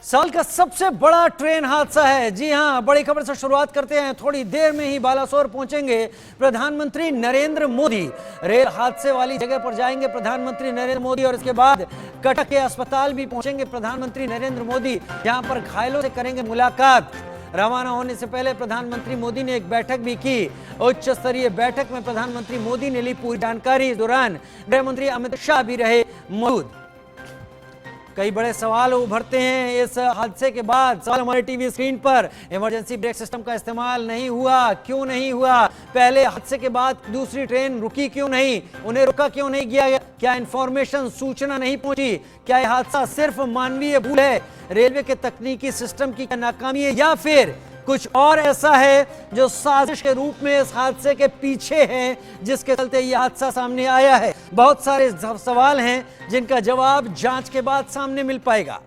साल का सबसे बड़ा ट्रेन हादसा है। जी हां, बड़ी खबर से शुरुआत करते हैं। थोड़ी देर में ही बालासोर पहुंचेंगे प्रधानमंत्री नरेंद्र मोदी। रेल हादसे वाली जगह पर जाएंगे प्रधानमंत्री नरेंद्र मोदी और इसके बाद कटक के अस्पताल भी पहुंचेंगे प्रधानमंत्री नरेंद्र मोदी, जहां पर घायलों से करेंगे मुलाकात। रवाना होने से पहले प्रधानमंत्री मोदी ने एक बैठक भी की। उच्च स्तरीय बैठक में प्रधानमंत्री मोदी ने ली पूरी जानकारी। इस दौरान गृह मंत्री अमित शाह भी रहे मौजूद। कई बड़े सवाल उभरते हैं इस हादसे के बाद। सवाल हमारे टीवी स्क्रीन पर, इमरजेंसी ब्रेक सिस्टम का इस्तेमाल नहीं हुआ, क्यों नहीं हुआ? पहले हादसे के बाद दूसरी ट्रेन रुकी क्यों नहीं? उन्हें रुका क्यों नहीं किया गया? क्या इंफॉर्मेशन, सूचना नहीं पहुंची? क्या यह हादसा सिर्फ मानवीय भूल है, रेलवे के तकनीकी सिस्टम की नाकामी है, या फिर कुछ और ऐसा है जो साजिश के रूप में इस हादसे के पीछे है, जिसके चलते यह हादसा सामने आया है? बहुत सारे सवाल हैं जिनका जवाब जांच के बाद सामने मिल पाएगा।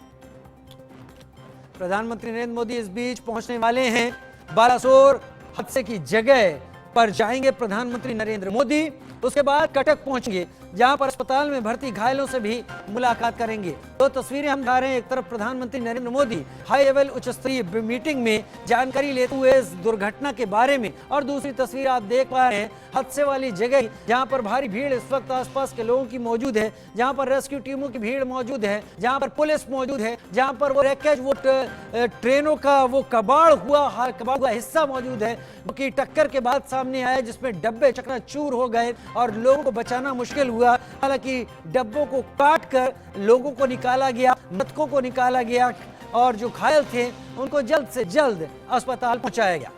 प्रधानमंत्री नरेंद्र मोदी इस बीच पहुंचने वाले हैं। बालासोर हादसे की जगह पर जाएंगे प्रधानमंत्री नरेंद्र मोदी। उसके बाद कटक पहुंचेंगे, जहां पर अस्पताल में भर्ती घायलों से भी मुलाकात करेंगे। तो तस्वीरें हम दिखा रहे हैं। एक तरफ प्रधानमंत्री नरेंद्र मोदी हाई लेवल उच्च स्तरीय मीटिंग में जानकारी लेते हुए इस दुर्घटना के बारे में, और दूसरी तस्वीर आप देख पा रहे हैं हादसे वाली जगह, जहां पर भारी भीड़ इस वक्त आसपास के लोगों की मौजूद है, जहां पर रेस्क्यू टीमों की भीड़ मौजूद है, जहां पर पुलिस मौजूद है, जहां पर वो रैकेज, वो ट्रेनों का वो कबाड़ हुआ हिस्सा मौजूद है, जो कि टक्कर के बाद सामने आया, जिसमें डब्बे चकनाचूर हो गए और लोगों को बचाना मुश्किल हुआ। हालांकि डब्बों को काट कर लोगों को निकाला गया, मृतकों को निकाला गया, और जो घायल थे उनको जल्द से जल्द अस्पताल पहुंचाया गया।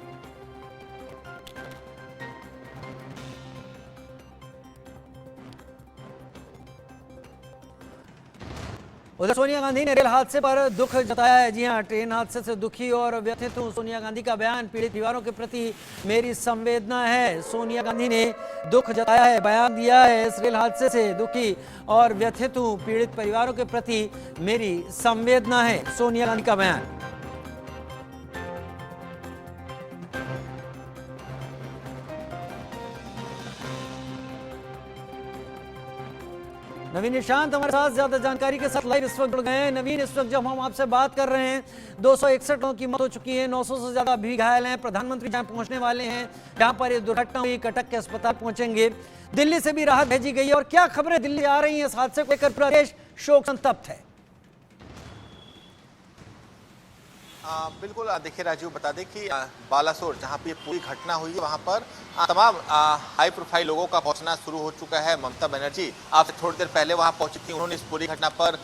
उधर सोनिया गांधी ने रेल हादसे पर दुख जताया है। जी हां, ट्रेन हादसे से दुखी और व्यथित हूं। सोनिया गांधी का बयान, पीड़ित परिवारों के प्रति मेरी संवेदना है। सोनिया गांधी ने दुख जताया है, बयान दिया है, इस रेल हादसे से दुखी और व्यथित हूं, पीड़ित परिवारों के प्रति मेरी संवेदना है। सोनिया गांधी का बयान। नवीन निशांत हमारे साथ ज्यादा जानकारी के साथ लाइव इस वक्त जुड़ गए हैं। नवीन, इस वक्त जब हम आपसे बात कर रहे हैं 261 लोगों की मौत हो चुकी है, 900 से ज्यादा भी घायल हैं। प्रधानमंत्री जहां पहुंचने वाले हैं, जहां पर ये दुर्घटना हुई, कटक के अस्पताल पहुंचेंगे। दिल्ली से भी राहत भेजी गई है, और क्या खबरें दिल्ली आ रही हैं इस हादसे को लेकर? पूरा देश शोक संतप्त है। बिल्कुल, देखिए राजीव, बता दें कि बालासोर जहां पे पूरी घटना हुई है, वहां पर तमाम हाई प्रोफाइल लोगों का पहुंचना शुरू हो चुका है। ममता बनर्जी आपसे थोड़ी देर पहले वहां पहुंची थी। उन्होंने इस पूरी घटना पर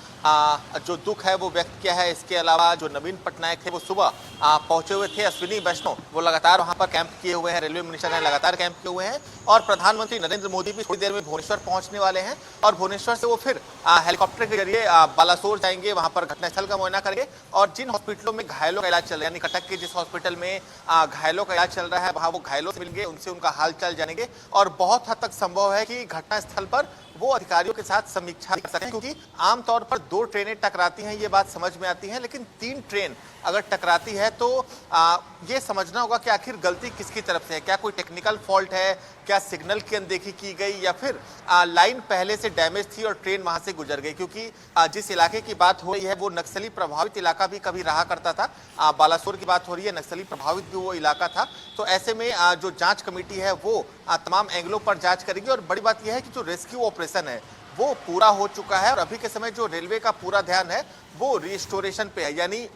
जो दुख है वो व्यक्त किया है। इसके अलावा जो नवीन पटनायक थे वो सुबह पहुंचे हुए थे। अश्विनी वैष्णव वो लगातार वहां पर कैंप किए हुए हैं। रेलवे मिनिस्टर ने लगातार कैंप किए हुए हैं, और प्रधानमंत्री नरेंद्र मोदी भी थोड़ी देर में भुवनेश्वर पहुंचने वाले हैं, और भुवनेश्वर से वो फिर हेलीकॉप्टर के जरिए बालासोर जाएंगे। वहां पर घटनास्थल का मुआयना करेंगे, और जिन हॉस्पिटलों में घायलों का इलाज चल रहा है, यानी कटक के जिस हॉस्पिटल में घायलों का इलाज चल रहा है, वहां वो घायलों से मिलेंगे, उनसे उनका हाल चाल जानेंगे, और बहुत हद तक संभव है कि घटनास्थल पर वो अधिकारियों के साथ समीक्षा कर सकते हैं। क्योंकि आमतौर पर 2 ट्रेनें टकराती हैं, ये बात समझ में आती है, लेकिन 3 ट्रेन अगर टकराती है तो ये समझना होगा कि आखिर गलती किसकी तरफ से है। क्या कोई टेक्निकल फॉल्ट है, क्या सिग्नल की अनदेखी की गई, या फिर लाइन पहले से डैमेज थी और ट्रेन वहां से गुजर गई? क्योंकि जिस इलाके की बात हो रही है वो नक्सली प्रभावित इलाका भी कभी रहा करता था। बालासोर की बात हो रही है, नक्सली प्रभावित भी वो इलाका था। तो ऐसे में जो जांच कमेटी है वो तमाम एंगलों पर जांच करेगी, और बड़ी बात यह है कि जो रेस्क्यू ऑपरेशन है वो पूरा हो चुका है, और अभी के समय जो रेलवे का पूरा ध्यान है वो रिस्टोरेशन पे है, यानी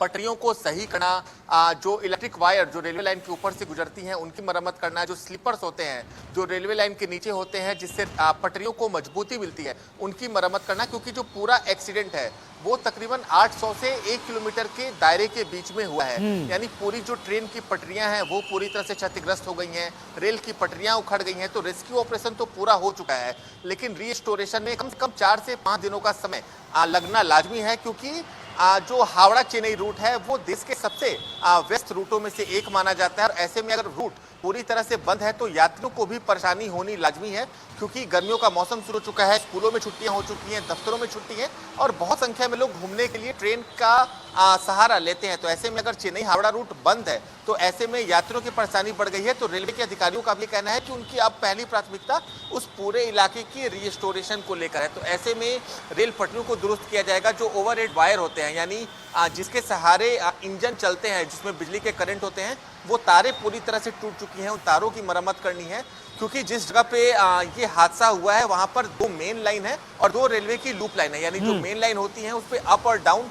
पटरियों को सही करना, जो इलेक्ट्रिक वायर जो रेलवे लाइन के ऊपर से गुजरती हैं उनकी मरम्मत करना, जो स्लीपर्स होते हैं जो रेलवे लाइन के नीचे होते हैं जिससे पटरियों को मजबूती मिलती है, उनकी मरम्मत करना। क्योंकि जो पूरा एक्सीडेंट है वो तकरीबन 800 से 1 किलोमीटर के दायरे के बीच में हुआ है। यानी पूरी जो ट्रेन की पटरियां हैं वो पूरी तरह से क्षतिग्रस्त हो गई हैं, रेल की पटरियां उखड़ गई हैं। तो रेस्क्यू ऑपरेशन तो पूरा हो चुका है, लेकिन रीस्टोरेशन में कम से कम 4 से 5 दिनों का समय लगना लाजमी है। क्योंकि जो हावड़ा चेन्नई रूट है वो देश के सबसे व्यस्त रूटों में से एक माना जाता है, और ऐसे में अगर रूट पूरी तरह से बंद है तो यात्रियों को भी परेशानी होनी लाजमी है। क्योंकि गर्मियों का मौसम शुरू हो चुका है, स्कूलों में छुट्टियां हो चुकी हैं, दफ्तरों में छुट्टी है, और बहुत संख्या में लोग घूमने के लिए ट्रेन का सहारा लेते हैं। तो ऐसे में अगर चेन्नई हावड़ा रूट बंद है तो ऐसे में यात्रियों की परेशानी बढ़ गई है। तो रेलवे के अधिकारियों का भी कहना है कि उनकी अब पहली प्राथमिकता उस पूरे इलाके की रिस्टोरेशन को लेकर है। तो ऐसे में रेल पटरियों को दुरुस्त किया जाएगा। जो ओवरहेड वायर होते हैं, यानी जिसके सहारे इंजन चलते हैं, जिसमें बिजली के करंट होते हैं, वो तारें पूरी तरह से टूट चुकी हैं। उन तारों की मरम्मत करनी है, क्योंकि जिस जगह पे ये हादसा हुआ है वहां पर 2 मेन लाइन है और 2 रेलवे की लूप लाइन है। यानी जो मेन लाइन होती है उस पर अप और डाउन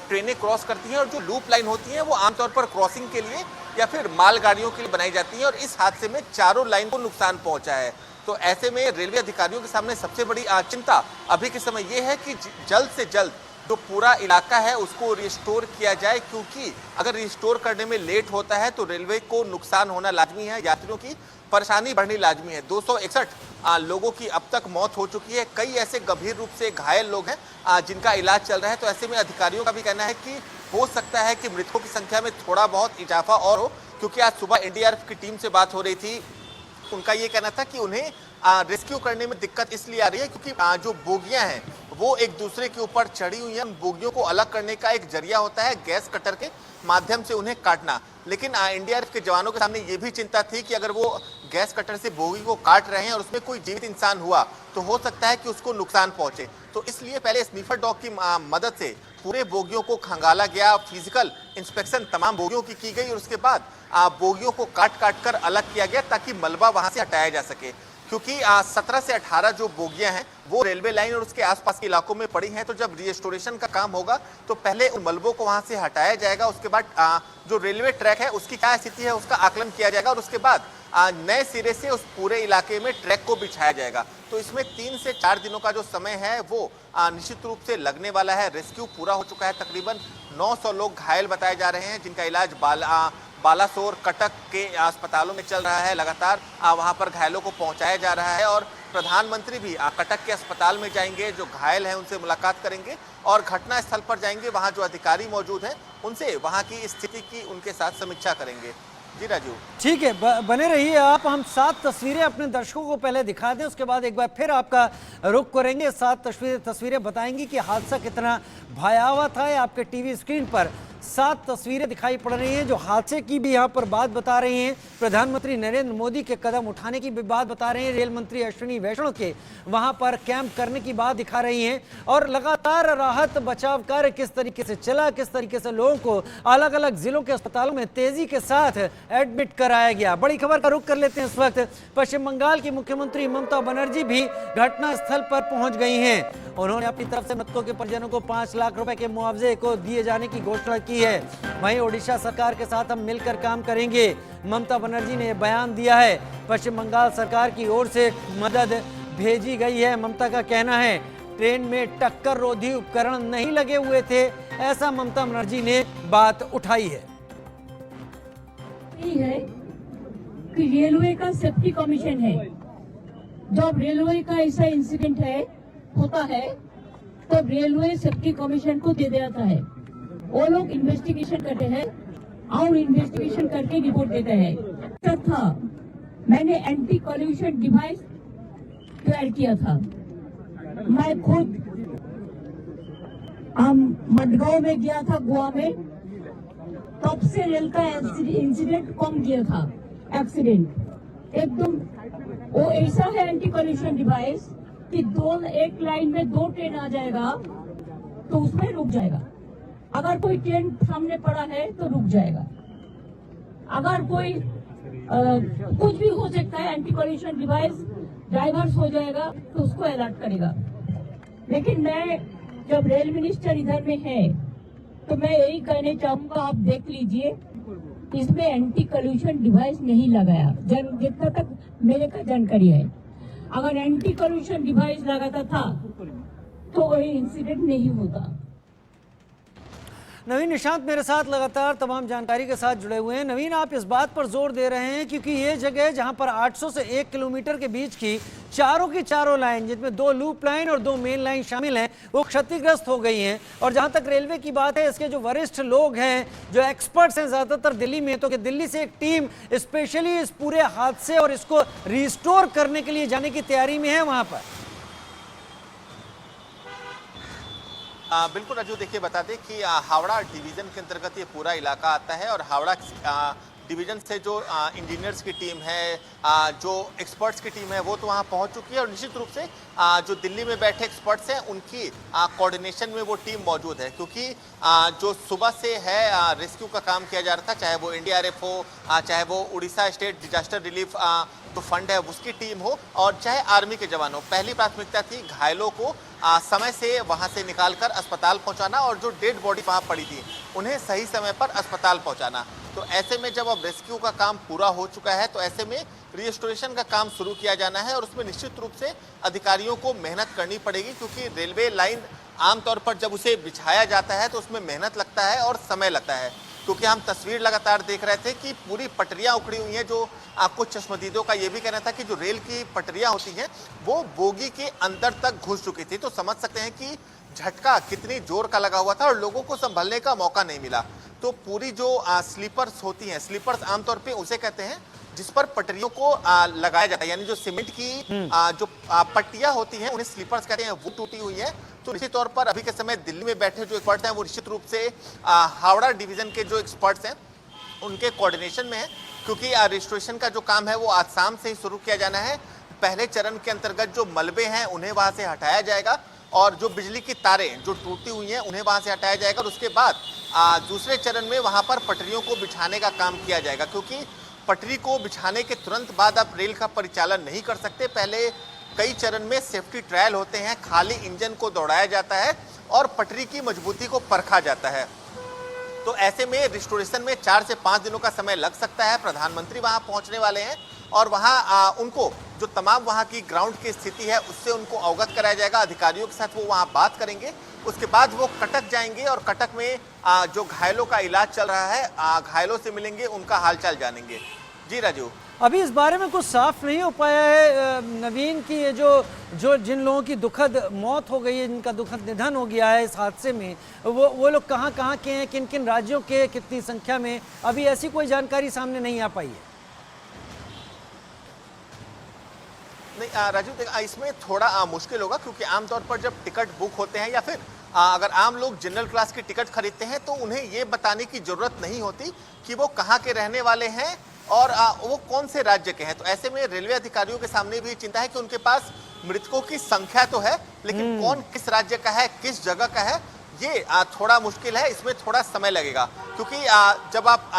ट्रेनें क्रॉस करती हैं, और जो लूप लाइन होती है वो आमतौर पर क्रॉसिंग के लिए या फिर मालगाड़ियों के लिए बनाई जाती है। और इस हादसे में चारों लाइन को नुकसान पहुंचा है। तो ऐसे में रेलवे अधिकारियों के सामने सबसे बड़ी चिंता अभी के समय ये है कि जल्द से जल्द जो पूरा इलाका है उसको रिस्टोर किया जाए, क्योंकि अगर रिस्टोर करने में लेट होता है तो रेलवे को नुकसान होना लाजमी है, यात्रियों की परेशानी बढ़नी लाजमी है। 261 लोगों की अब तक मौत हो चुकी है। कई ऐसे गंभीर रूप से घायल लोग हैं जिनका इलाज चल रहा है। तो ऐसे में अधिकारियों का भी कहना है कि हो सकता है कि मृतकों की संख्या में थोड़ा बहुत इजाफा और हो, क्योंकि आज सुबह एनडीआरएफ की टीम से बात हो रही थी। उनका ये कहना था कि उन्हें रेस्क्यू करने में दिक्कत इसलिए आ रही है क्योंकि जो बोगियां हैं वो एक दूसरे के ऊपर चढ़ी हुई हैं। बोगियों को अलग करने का एक जरिया होता है गैस कटर के माध्यम से उन्हें काटना। लेकिन एनडीआरएफ के जवानों के सामने ये भी चिंता थी कि अगर वो गैस कटर से बोगी को काट रहे हैं और उसमें कोई जीवित इंसान हुआ तो हो सकता है कि उसको नुकसान पहुंचे। तो इसलिए पहले स्नीफर डॉग की मदद से पूरे बोगियों को खंगाला गया, फिजिकल इंस्पेक्शन तमाम बोगियों की गई और उसके बाद बोगियों को काट काट कर अलग किया गया ताकि मलबा वहां से हटाया जा सके। क्योंकि 17 से 18 जो बोगियां हैं वो रेलवे लाइन और उसके आसपास के इलाकों में पड़ी हैं। तो जब रिस्टोरेशन का काम होगा तो पहले उन मलबों को वहां से हटाया जाएगा, उसके बाद जो रेलवे ट्रैक है उसकी क्या स्थिति है उसका आकलन किया जाएगा और उसके बाद नए सिरे से उस पूरे इलाके में ट्रैक को बिछाया जाएगा। तो इसमें 3 से 4 दिनों का जो समय है वो निश्चित रूप से लगने वाला है। रेस्क्यू पूरा हो चुका है। तकरीबन 900 लोग घायल बताए जा रहे हैं जिनका इलाज बालासोर, कटक के अस्पतालों में चल रहा है। लगातार वहां पर घायलों को पहुंचाया जा रहा है और प्रधानमंत्री भी कटक के अस्पताल में जाएंगे, जो घायल हैं उनसे मुलाकात करेंगे और घटना स्थल पर जाएंगे। वहां जो अधिकारी मौजूद हैं उनसे वहां की स्थिति की उनके साथ समीक्षा करेंगे। जी राजू, ठीक है, बने रहिए आप। हम 7 तस्वीरें अपने दर्शकों को पहले दिखा दें, उसके बाद एक बार फिर आपका रुख करेंगे। 7 तस्वीरें बताएंगी कि हादसा कितना भयावह था। आपके टीवी स्क्रीन पर 7 तस्वीरें दिखाई पड़ रही हैं जो हादसे की भी यहाँ पर बात बता रही हैं। प्रधानमंत्री नरेंद्र मोदी के कदम उठाने की भी बात बता रहे हैं। रेल मंत्री अश्विनी वैष्णव के वहां पर कैंप करने की बात दिखा रही हैं और लगातार राहत बचाव कार्य किस तरीके से चला, किस तरीके से लोगों को अलग अलग जिलों के अस्पतालों में तेजी के साथ एडमिट कराया गया। बड़ी खबर का रुख कर लेते हैं। इस वक्त पश्चिम बंगाल की मुख्यमंत्री ममता बनर्जी भी घटना स्थल पर पहुंच गई हैं। उन्होंने अपनी तरफ से मृतकों के परिजनों को 5 लाख रुपए के मुआवजे को दिए जाने की घोषणा की है। वहीं ओडिशा सरकार के साथ हम मिलकर काम करेंगे, ममता बनर्जी ने बयान दिया है। पश्चिम बंगाल सरकार की ओर से मदद भेजी गई है। ममता का कहना है ट्रेन में टक्कर रोधी उपकरण नहीं लगे हुए थे, ऐसा ममता बनर्जी ने बात उठाई है। है कि रेलवे का सेफ्टी कमीशन है। जब रेलवे का ऐसा इंसिडेंट होता है तब रेलवे सेफ्टी कमीशन को दे देता है। वो लोग इन्वेस्टिगेशन करते हैं और इन्वेस्टिगेशन करके रिपोर्ट देते हैं। था मैंने एंटी कॉल्यूशन डिवाइस तैयार किया था। मैं खुद मडगांव में गया था, गोवा में, तब से रेल का इंसिडेंट कम गया था। एक्सीडेंट एकदम वो ऐसा है एंटी कॉल्यूशन डिवाइस कि एक लाइन में 2 ट्रेन आ जाएगा तो उसमें रुक जाएगा। अगर कोई ट्रेन सामने पड़ा है तो रुक जाएगा। अगर कोई कुछ भी हो सकता है, एंटी कॉल्यूशन डिवाइस डाइवर्स हो जाएगा तो उसको अलर्ट करेगा। लेकिन मैं जब रेल मिनिस्टर इधर में है तो मैं यही कहना चाहूंगा, आप देख लीजिए इसमें एंटी कॉल्यूशन डिवाइस नहीं लगाया। जितना तक मेरे का जानकारी है, अगर एंटी कॉल्यूशन डिवाइस लगाता था तो वही इंसिडेंट नहीं होता। नवीन निशांत मेरे साथ लगातार तमाम जानकारी के साथ जुड़े हुए हैं। नवीन, आप इस बात पर जोर दे रहे हैं क्योंकि ये जगह जहां पर 800 से 1 किलोमीटर के बीच की चारों लाइन, जिसमें 2 लूप लाइन और 2 मेन लाइन शामिल हैं, वो क्षतिग्रस्त हो गई हैं। और जहां तक रेलवे की बात है, इसके जो वरिष्ठ लोग हैं, जो एक्सपर्ट्स हैं ज़्यादातर दिल्ली में, तो कि दिल्ली से एक टीम स्पेशली इस पूरे हादसे और इसको रिस्टोर करने के लिए जाने की तैयारी में है वहां पर। बिल्कुल राजू, देखिए बता दें कि हावड़ा डिवीजन के अंतर्गत ये पूरा इलाका आता है और हावड़ा डिवीजन से जो इंजीनियर्स की टीम है, जो एक्सपर्ट्स की टीम है, वो तो वहाँ पहुँच चुकी है और निश्चित रूप से जो दिल्ली में बैठे एक्सपर्ट्स हैं उनकी कोऑर्डिनेशन में वो टीम मौजूद है, क्योंकि जो सुबह से है रेस्क्यू का काम किया जा रहा था, चाहे वो एनडीआरएफ हो, चाहे वो उड़ीसा स्टेट डिजास्टर रिलीफ जो फंड है उसकी टीम हो, और चाहे आर्मी के जवान हो। पहली प्राथमिकता थी घायलों को समय से वहां से निकालकर अस्पताल पहुंचाना और जो डेड बॉडी वहां पड़ी थी उन्हें सही समय पर अस्पताल पहुंचाना। तो ऐसे में जब अब रेस्क्यू का काम पूरा हो चुका है तो ऐसे में रिस्टोरेशन का काम शुरू किया जाना है और उसमें निश्चित रूप से अधिकारियों को मेहनत करनी पड़ेगी, क्योंकि रेलवे लाइन आमतौर पर जब उसे बिछाया जाता है तो उसमें मेहनत लगता है और समय लगता है, क्योंकि हम तस्वीर लगातार देख रहे थे कि पूरी पटरियां उखड़ी हुई हैं। जो कुछ चश्मदीदों का ये भी कहना था कि जो रेल की पटरियां होती हैं वो बोगी के अंदर तक घुस चुकी थी। तो समझ सकते हैं कि झटका कितनी जोर का लगा हुआ था और लोगों को संभलने का मौका नहीं मिला। तो पूरी जो स्लीपर्स होती हैं, स्लीपर्स आमतौर पे उसे कहते हैं जिस पर पटरियों को लगाया जाता है, यानी जो सीमेंट की जो पट्टियां होती हैं उन्हें स्लीपर्स कहते हैं, वो टूटी हुई है। तो निश्चित तौर पर अभी के समय दिल्ली में बैठे जो एक्सपर्ट्स हैं वो निश्चित रूप से हावड़ा डिवीजन के जो एक्सपर्ट्स हैं उनके कोऑर्डिनेशन में है, क्योंकि रिस्टोरेशन का जो काम है वो आज शाम से ही शुरू किया जाना है। पहले चरण के अंतर्गत जो मलबे हैं उन्हें वहां से हटाया जाएगा और जो बिजली की तारें जो टूटी हुई हैं उन्हें वहां से हटाया जाएगा और उसके बाद दूसरे चरण में वहां पर पटरियों को बिछाने का काम किया जाएगा, क्योंकि पटरी को बिछाने के तुरंत बाद आप रेल का परिचालन नहीं कर सकते। पहले कई चरण में सेफ्टी ट्रायल होते हैं, खाली इंजन को दौड़ाया जाता है और पटरी की मजबूती को परखा जाता है। तो ऐसे में रिस्टोरेशन में 4 से 5 दिनों का समय लग सकता है। प्रधानमंत्री वहां पहुंचने वाले हैं और वहां उनको जो तमाम वहां की ग्राउंड की स्थिति है उससे उनको अवगत कराया जाएगा। अधिकारियों के साथ वो वहां बात करेंगे, उसके बाद वो कटक जाएंगे और कटक में जो घायलों का इलाज चल रहा है, घायलों से मिलेंगे, उनका हालचाल जानेंगे। जी राजू, अभी इस बारे में कुछ साफ नहीं हो पाया है नवीन की ये जो जिन लोगों की दुखद मौत हो गई है, जिनका दुखद निधन हो गया है इस हादसे में, वो लोग कहाँ के हैं, किन किन राज्यों के, कितनी संख्या में, अभी ऐसी कोई जानकारी सामने नहीं आ पाई है। नहीं राजू, इसमें थोड़ा मुश्किल होगा, क्योंकि आमतौर पर जब टिकट बुक होते हैं या फिर अगर आम लोग जनरल क्लास की टिकट खरीदते हैं तो उन्हें ये बताने की जरूरत नहीं होती कि वो कहाँ के रहने वाले हैं और वो कौन से राज्य के हैं। तो ऐसे में रेलवे अधिकारियों के सामने भी चिंता है कि उनके पास मृतकों की संख्या तो है, लेकिन कौन किस राज्य का है, किस जगह का है, ये थोड़ा मुश्किल है। इसमें थोड़ा समय लगेगा, क्योंकि जब आप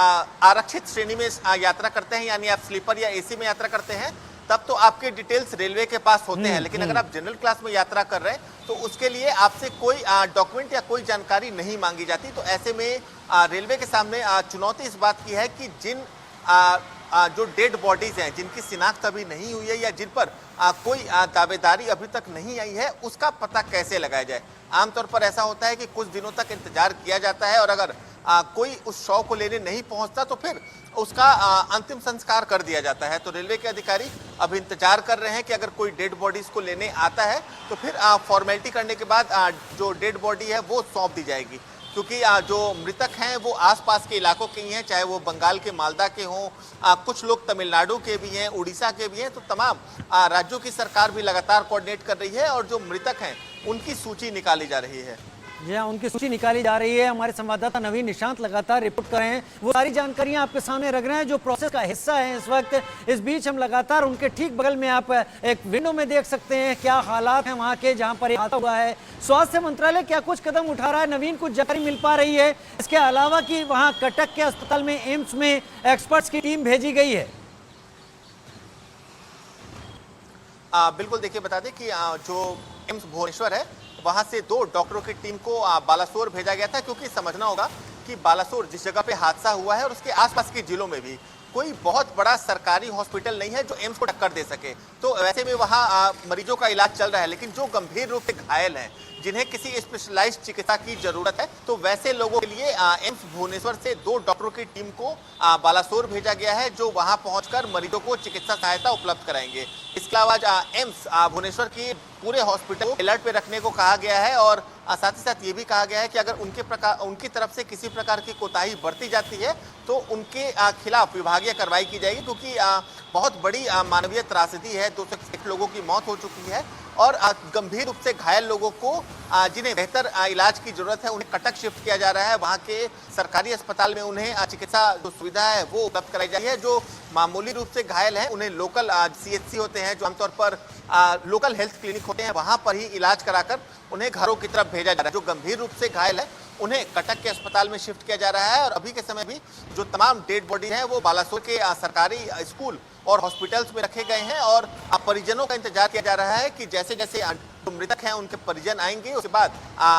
आरक्षित श्रेणी में यात्रा करते हैं, यानी आप स्लीपर या एसी में यात्रा करते हैं, तब तो आपके डिटेल्स रेलवे के पास होते हैं। लेकिन अगर आप जनरल क्लास में यात्रा कर रहे हैं तो उसके लिए आपसे कोई डॉक्यूमेंट या कोई जानकारी नहीं मांगी जाती। तो ऐसे में रेलवे के सामने चुनौती इस बात की है कि जिन जो डेड बॉडीज हैं, जिनकी शिनाख्त अभी नहीं हुई है या जिन पर कोई दावेदारी अभी तक नहीं आई है, उसका पता कैसे लगाया जाए। आमतौर पर ऐसा होता है कि कुछ दिनों तक इंतजार किया जाता है और अगर कोई उस शव को लेने नहीं पहुंचता तो फिर उसका अंतिम संस्कार कर दिया जाता है। तो रेलवे के अधिकारी अब इंतजार कर रहे हैं कि अगर कोई डेड बॉडीज को लेने आता है तो फिर फॉर्मेलिटी करने के बाद जो डेड बॉडी है वो सौंप दी जाएगी, क्योंकि जो मृतक हैं वो आसपास के इलाकों के ही हैं, चाहे वो बंगाल के मालदा के हों, कुछ लोग तमिलनाडु के भी हैं, उड़ीसा के भी हैं। तो तमाम राज्यों की सरकार भी लगातार कोऑर्डिनेट कर रही है और जो मृतक हैं उनकी सूची निकाली जा रही है। जी हाँ, उनकी सूची निकाली जा रही है। हमारे संवाददाता नवीन निशांत लगातार रिपोर्ट कर रहे हैं, वो सारी जानकारियां आपके सामने रख रहे हैं जो प्रोसेस का हिस्सा है इस वक्त। इस बीच हम लगातार उनके ठीक बगल में आप एक विंडो में देख सकते हैं क्या हालात हैं वहां के, जहां पर हादसा हुआ है। स्वास्थ्य मंत्रालय क्या कुछ कदम उठा रहा है, नवीन कुछ जानकारी मिल पा रही है इसके अलावा कि वहां कटक के अस्पताल में, एम्स में एक्सपर्ट्स की टीम भेजी गई है? बिल्कुल, देखिए बता दें कि जो एम्स भुवनेश्वर है वहां से 2 डॉक्टरों की टीम को बालासोर भेजा गया था, क्योंकि समझना होगा कि बालासोर जिस जगह पे हादसा हुआ है और उसके आसपास के जिलों में भी कोई बहुत बड़ा सरकारी हॉस्पिटल नहीं है जो एम्स को टक्कर दे सके। तो वैसे में वहाँ मरीजों का इलाज चल रहा है, लेकिन जो गंभीर रूप से घायल हैं, जिन्हें किसी स्पेशलाइज्ड चिकित्सा की जरूरत है, तो वैसे लोगों के लिए एम्स भुवनेश्वर से 2 डॉक्टरों की टीम को बालासोर भेजा गया है, जो वहां पहुंचकर मरीजों को चिकित्सा सहायता उपलब्ध कराएंगे। इसके अलावा एम्स भुवनेश्वर की पूरे हॉस्पिटल को अलर्ट पे रखने को कहा गया है और साथ ही साथ ये भी कहा गया है कि अगर उनकी तरफ से किसी प्रकार की कोताही बरती जाती है तो उनके खिलाफ विभागीय कार्रवाई की जाएगी, क्योंकि बहुत बड़ी मानवीय त्रासदी है। 261 लोगों की मौत हो चुकी है। और गंभीर रूप से घायल लोगों को जिन्हें बेहतर इलाज की जरूरत है उन्हें कटक शिफ्ट किया जा रहा है। वहां के सरकारी अस्पताल में उन्हें चिकित्सा जो सुविधा है वो उपलब्ध कराई जा रही है। जो मामूली रूप से घायल हैं उन्हें लोकल CHC होते हैं जो आमतौर पर लोकल हेल्थ क्लिनिक होते हैं, वहां पर ही इलाज कराकर उन्हें घरों की तरफ भेजा जा रहा है। जो गंभीर रूप से घायल है उन्हें कटक के अस्पताल में शिफ्ट किया जा रहा है और अभी के समय भी जो तमाम डेड बॉडी हैं वो बालासोर के सरकारी स्कूल और हॉस्पिटल्स में रखे गए हैं और परिजनों का इंतजार किया जा रहा है कि जैसे जैसे जो मृतक हैं उनके परिजन आएंगे उसके बाद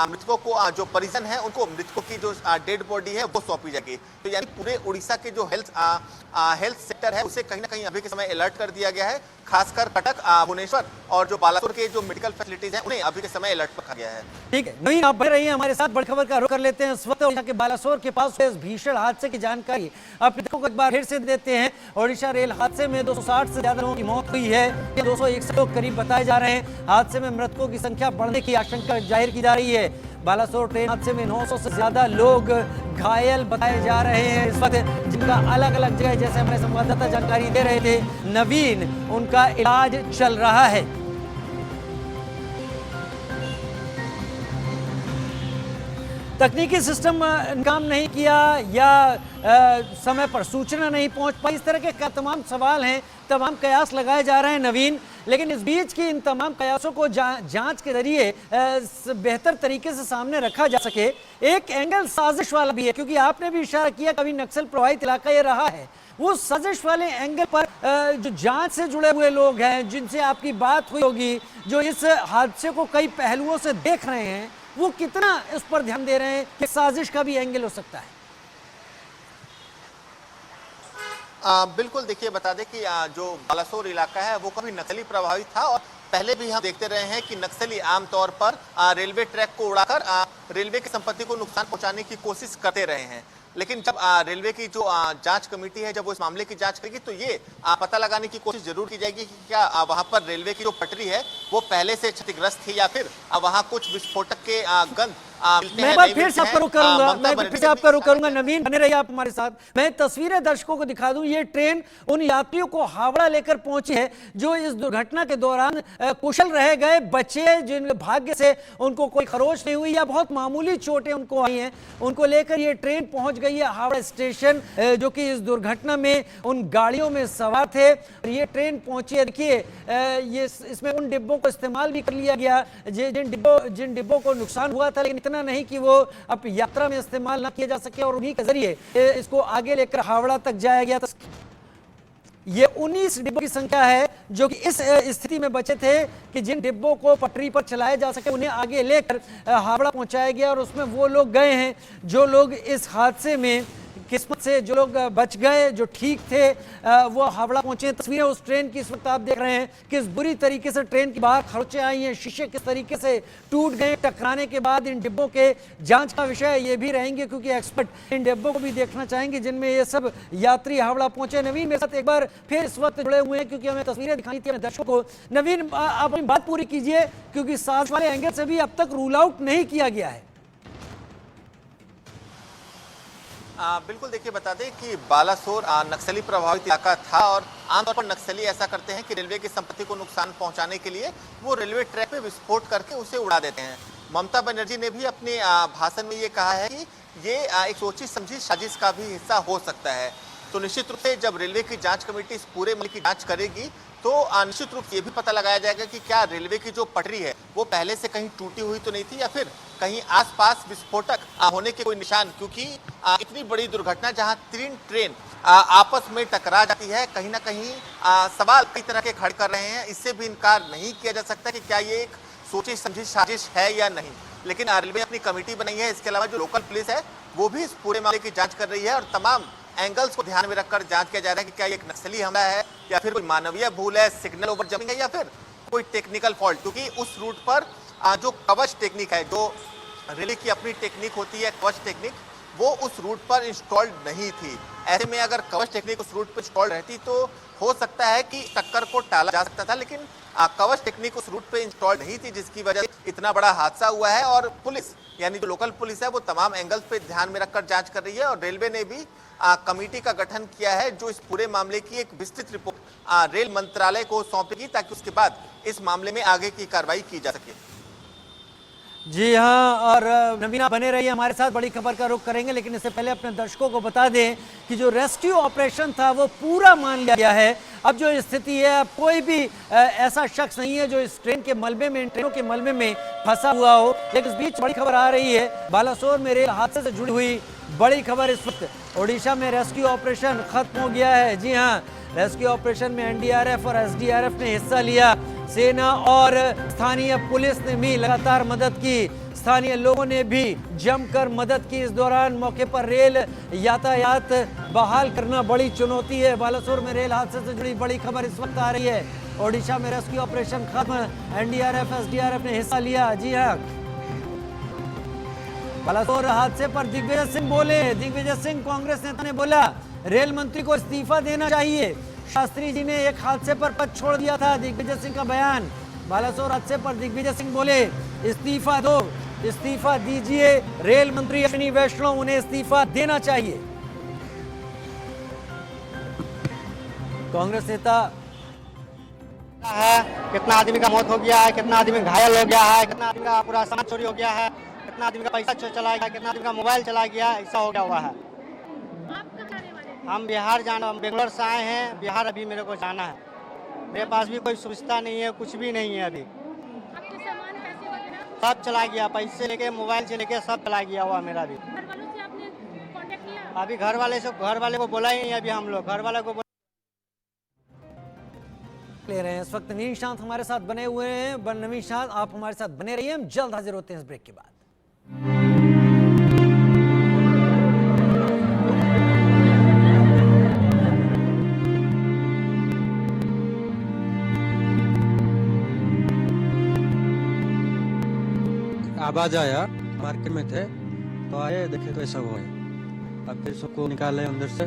मृतकों को जो परिजन हैं उनको मृतकों की जो डेड बॉडी है वो सौंपी जाएगी। तो यानी पूरे उड़ीसा के जो हेल्थ सेक्टर है उसे कहीं ना कहीं अभी के समय अलर्ट कर दिया गया है। खासकर कटक, भुवनेश्वर और जो बालासोर के जो मेडिकल फैसिलिटीज हैं उन्हें अभी के समय अलर्ट पर रखा गया है। ठीक है, नवीन आप बने रहिए हमारे साथ। बड़ी खबर का रुख कर लेते हैं इस वक्त ओडिशा के बालासोर के पास इस भीषण हादसे की जानकारी आप को एक बार फिर से देते हैं। ओडिशा रेल हादसे में 260 से ज्यादा लोगों की मौत हुई है, 261 लोग करीब बताए जा रहे हैं। हादसे में मृतकों की संख्या बढ़ने की आशंका जाहिर की जा रही है। बालासोर ट्रेन हादसे में 900 से ज्यादा लोग घायल बताए जा रहे हैं इस वक्त, जिनका अलग अलग जगह, जैसे हमारे संवाददाता जानकारी दे रहे थे नवीन, उनका इलाज चल रहा है। तकनीकी सिस्टम काम नहीं किया या समय पर सूचना नहीं पहुंच पाई, इस तरह के तमाम सवाल हैं, तमाम कयास लगाए जा रहे हैं नवीन। लेकिन इस बीच की इन तमाम कयासों को जांच के जरिए बेहतर तरीके से सामने रखा जा सके। एक एंगल साजिश वाला भी है, क्योंकि आपने भी इशारा किया कभी नक्सल प्रभावित इलाका ये रहा है। वो साजिश वाले एंगल पर जो जांच से जुड़े हुए लोग हैं, जिनसे आपकी बात हुई होगी, जो इस हादसे को कई पहलुओं से देख रहे हैं, वो कितना इस पर ध्यान दे रहे हैं कि साजिश का भी एंगल हो सकता है? बिल्कुल, देखिए बता दें कि जो बालासोर इलाका है वो काफी नक्सली प्रभावित था और पहले भी हम देखते रहे हैं कि नक्सली आमतौर पर रेलवे ट्रैक को उड़ाकर रेलवे की संपत्ति को नुकसान पहुंचाने की कोशिश करते रहे हैं। लेकिन जब रेलवे की जो जांच कमेटी है जब वो इस मामले की जांच करेगी तो ये पता लगाने की कोशिश जरूर की जाएगी कि क्या वहां पर रेलवे की जो पटरी है वो पहले से क्षतिग्रस्त थी या फिर वहां कुछ विस्फोटक के गंध मैं बात फिर से आपका रुख करूंगा, मैं फिर से आपका रुख करूंगा। नवीन बने रहिए आप हमारे साथ। मैं तस्वीरें दर्शकों को दिखा दूं। ये ट्रेन उन यात्रियों को हावड़ा लेकर पहुंची है जो इस दुर्घटना के दौरान कुशल रह गए, बचे, जिन भाग्य से उनको कोई खरोच नहीं हुई या बहुत मामूली चोटें उनको आई हैं, उनको लेकर ये ट्रेन पहुंच गई है हावड़ा स्टेशन, जो कि इस दुर्घटना में उन गाड़ियों में सवार थे। और ये ट्रेन पहुंची है, देखिए ये इसमें उन डिब्बों को इस्तेमाल भी कर लिया गया जिन डिब्बों को नुकसान हुआ था, लेकिन इतना नहीं कि वो अब यात्रा में इस्तेमाल ना किया जा सके और उन्हीं के जरिए इसको आगे लेकर हावड़ा तक जाया गया। तो ये 19 डिब्बों की संख्या है जो कि इस स्थिति में बचे थे कि जिन डिब्बों को पटरी पर चलाया जा सके उन्हें आगे लेकर हावड़ा पहुंचाया गया। और उसमें वो लोग गए हैं जो लोग इस हादसे में किस्मत से जो लोग बच गए, जो ठीक थे, वो हावड़ा पहुंचे। तस्वीरें उस ट्रेन की इस वक्त आप देख रहे हैं किस बुरी तरीके से ट्रेन की बाहर खरोंचें आई हैं, शीशे किस तरीके से टूट गए। टकराने के बाद इन डिब्बों के जांच का विषय ये भी रहेंगे, क्योंकि एक्सपर्ट इन डिब्बों को भी देखना चाहेंगे जिनमें ये सब यात्री हावड़ा पहुंचे। नवीन मेरे साथ एक बार फिर इस वक्त जुड़े हुए हैं क्योंकि हमें तस्वीरें दिखानी थी दर्शकों को। नवीन, आप अपनी बात पूरी कीजिए, क्योंकि साजिश वाले एंगल से भी अब तक रूल आउट नहीं किया गया है। बिल्कुल, देखिए बता दें कि बालासोर नक्सली प्रभावित इलाका था और आमतौर पर नक्सली ऐसा करते हैं कि रेलवे की संपत्ति को नुकसान पहुंचाने के लिए वो रेलवे ट्रैक पे विस्फोट करके उसे उड़ा देते हैं। ममता बनर्जी ने भी अपने भाषण में ये कहा है कि ये एक सोची समझी साजिश का भी हिस्सा हो सकता है। तो निश्चित रूप से जब रेलवे की जांच कमेटी इस पूरे मामले की जांच करेगी तो निश्चित रूप से ये भी पता लगाया जाएगा कि क्या रेलवे की जो पटरी है वो पहले से कहीं टूटी हुई तो नहीं थी या फिर कहीं आसपास विस्फोटक होने के कोई निशान, क्योंकि इतनी बड़ी दुर्घटना जहां 3 ट्रेन आपस में टकरा जाती है, कहीं ना कहीं सवाल कई तरह के खड़े कर रहे हैं। इससे भी इनकार नहीं किया जा सकता कि क्या ये एक सोची समझी साजिश है या नहीं। लेकिन रेलवे अपनी कमेटी बनाई है, इसके अलावा जो लोकल पुलिस है वो भी इस पूरे मामले की जाँच कर रही है और तमाम एंगल्स को ध्यान में रखकर जांच किया जा रहा है कि क्या ये एक नक्सली हमला है या फिर कोई मानवीय भूल है, सिग्नल ओवर जमिंग है या फिर कोई टेक्निकल फॉल्ट, क्योंकि उस रूट पर जो कवच टेक्निक है, जो रेलवे की अपनी टेक्निक होती है कवच टेक्निक, वो उस रूट पर इंस्टॉल्ड नहीं थी। ऐसे में अगर कवच टेक्निक उस रूट पर इंस्टॉल्ड रहती तो हो सकता है कि टक्कर को टाला जा सकता था, लेकिन कवच टेक्निक उस रूट पे इंस्टॉल्ड नहीं थी, जिसकी वजह से इतना बड़ा हादसा हुआ है। और पुलिस यानी जो लोकल पुलिस है वो तमाम एंगल्स पे ध्यान में रखकर जांच कर रही है और रेलवे ने भी कमेटी का गठन किया है जो इस पूरे मामले की एक विस्तृत रिपोर्ट रेल मंत्रालय को सौंपेगी ताकि उसके बाद इस मामले में आगे की कार्रवाई की जा सके। जी हाँ, और नवीना बने रहिए हमारे साथ, बड़ी खबर का रुख करेंगे, लेकिन इससे पहले अपने दर्शकों को बता दें कि जो रेस्क्यू ऑपरेशन था वो पूरा मान लिया गया है। अब जो स्थिति है, अब कोई भी ऐसा शख्स नहीं है जो इस ट्रेन के मलबे में, इन ट्रेनों के मलबे में फंसा हुआ हो। लेकिन इस बीच बड़ी खबर आ रही है, बालासोर में रेल हादसे से जुड़ी हुई बड़ी खबर इस वक्त। ओडिशा में रेस्क्यू ऑपरेशन खत्म हो गया है। जी हाँ, रेस्क्यू ऑपरेशन में एनडीआरएफ और एसडीआरएफ ने हिस्सा लिया। सेना और स्थानीय पुलिस ने भी लगातार मदद की, स्थानीय लोगों ने भी जमकर मदद की। इस दौरान मौके पर रेल यातायात बहाल करना बड़ी चुनौती है। बालासोर में रेल हादसे से जुड़ी बड़ी खबर इस वक्त आ रही है। ओडिशा में रेस्क्यू ऑपरेशन खत्म, एनडीआरएफ एसडीआरएफ ने हिस्सा लिया। जी हाँ, बालासोर हादसे पर दिग्विजय सिंह बोले। दिग्विजय सिंह कांग्रेस नेता ने बोला रेल मंत्री को इस्तीफा देना चाहिए। शास्त्री जी ने एक हादसे पर पद छोड़ दिया था, दिग्विजय सिंह का बयान। बालासोर हादसे पर दिग्विजय सिंह बोले इस्तीफा दो, इस्तीफा दीजिए। रेल मंत्री अश्विनी वैष्णव, उन्हें इस्तीफा देना चाहिए। कांग्रेस नेता है कितना आदमी का मौत हो गया है, कितना आदमी घायल हो गया है, कितना आदमी का पूरा सामान चोरी हो गया है, कितना आदमी का पैसा चला गया, कितना आदमी का मोबाइल चला गया, ऐसा हो गया हुआ है। हम बिहार जाना, हम बेंगलोर से आए हैं, बिहार अभी मेरे को जाना है। मेरे पास भी कोई सुविधा नहीं है, कुछ भी नहीं है अभी। सब चला गया, पैसे लेके, मोबाइल से लेके सब चला गया हुआ मेरा भी। अभी घर वाले को बोला ही नहीं, अभी हम लोग घर वाले को ले रहे हैं। इस वक्त नवीन शांत हमारे साथ बने हुए हैं। नवीन शांत, आप हमारे साथ बने रहिए, हम जल्द हाजिर होते हैं इस ब्रेक के बाद। आवाज आया, मार्केट में थे तो आए, देखे तो ऐसा हुआ है। अब फिर सबको निकाले अंदर से।